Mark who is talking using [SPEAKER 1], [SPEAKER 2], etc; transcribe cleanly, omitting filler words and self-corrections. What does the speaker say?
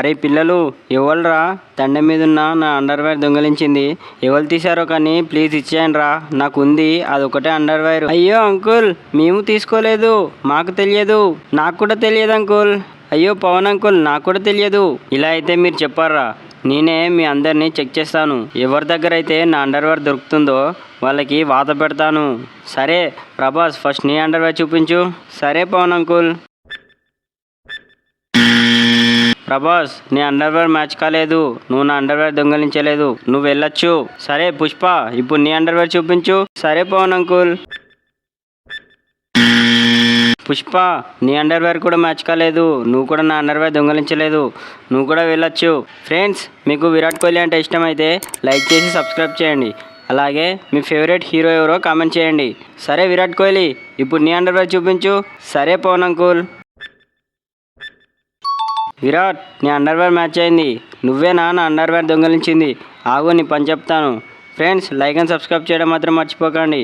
[SPEAKER 1] అరే పిల్లలు, ఎవరురా దండం మీద ఉన్న నా అండర్వేర్ దొంగలించింది? ఎవరు తీశారో కానీ ప్లీజ్ ఇచ్చేయండి రా, నాకు ఉంది అదొకటే అండర్వేర్. అయ్యో అంకుల్, మేము తీసుకోలేదు, మాకు తెలియదు. నాకు కూడా తెలియదు అంకుల్. అయ్యో పవన్ అంకుల్, నాకు కూడా తెలియదు. ఇలా అయితే మీరు చెప్పారా, నేనే మీ అందరినీ చెక్ చేస్తాను. ఎవరి దగ్గర అయితే నా అండర్వేర్ దొరుకుతుందో వాళ్ళకి వాత పెడతాను. సరే ప్రభాస్, ఫస్ట్ నీ అండర్వేర్ చూపించు. సరే పవన్ అంకుల్. ప్రభాస్, నీ అండర్వేర్ మ్యాచ్ కాలేదు, నువ్వు నా అండర్వేర్ దొంగలించలేదు, నువ్వు వెళ్ళొచ్చు. సరే పుష్ప, ఇప్పుడు నీ అండర్వేర్ చూపించు. సరే పవన్ అంకుల్. పుష్ప, నీ అండర్వేర్ కూడా మ్యాచ్ కాలేదు, నువ్వు కూడా నా అండర్వేర్ దొంగలించలేదు, నువ్వు కూడా వెళ్ళొచ్చు. ఫ్రెండ్స్, మీకు విరాట్ కోహ్లీ అంటే ఇష్టమైతే లైక్ చేసి సబ్స్క్రైబ్ చేయండి. అలాగే మీ ఫేవరెట్ హీరో ఎవరో కామెంట్ చేయండి. సరే విరాట్ కోహ్లీ, ఇప్పుడు నీ అండర్వేర్ చూపించు. సరే పవన్ అంకుల్. విరాట్, నీ అండర్వేర్ మ్యాచ్ అయింది, నువ్వేనా నా అండర్వేర్ దొంగలించింది? ఆగు, నీ పని చెప్తాను. ఫ్రెండ్స్, లైక్ అండ్ సబ్స్క్రైబ్ చేయడం మాత్రం మర్చిపోకండి.